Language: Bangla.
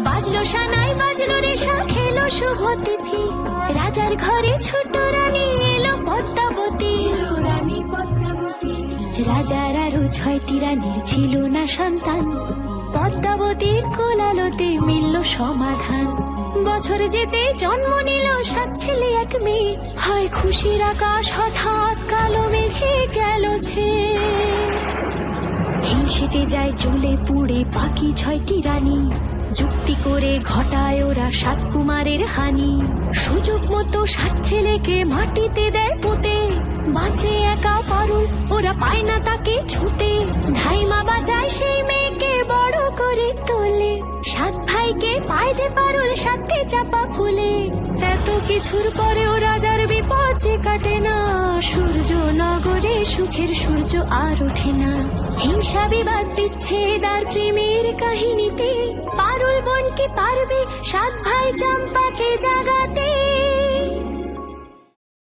বাজলো সানাই বাজলো রেশা খেলো শুভ তিথি, রাজার ঘরে ছোট রানী এলো পদ্মাবতী। রানী পদ্মাবতী, রাজার আরো 6টি রানীর ছিল না সন্তান, পদ্মাবতীর কোলালোতে মিলল সমাধান। বছর যেতে জন্ম নিল 7 ছেলে 1 মেয়ে, হয় খুশির আকাশ হঠাৎ কালো মেঘে গেল ছেয়ে। হিংসেতে যায় জ্বলে পুড়ে বাকি 6টি রানী, যুক্তি করে ঘটায় ওরা 7 কুমারের হানি। সুযোগ মতো 7 ছেলেকে মাটিতে দেয় পুঁতে, বাঁচে একা পারুল ওরা পায় না তাকে ছুতে। ধাইমা বাজায় সেই মেয়েকে বড় করে তোলে, 7 ভাইকে পায় যে পারুল 7টি চাপা ফুলে। এত কিছুর পরেও রাজার বিপদ যে কাটে না, সূর্য নগরে সুখের সূর্য আর ওঠে না। হিংসা বিবাদ বিচ্ছেদ আর প্রেমের কাহিনীতে পারুল বোন কি পারবে 7 ভাই চম্পাকে জাগা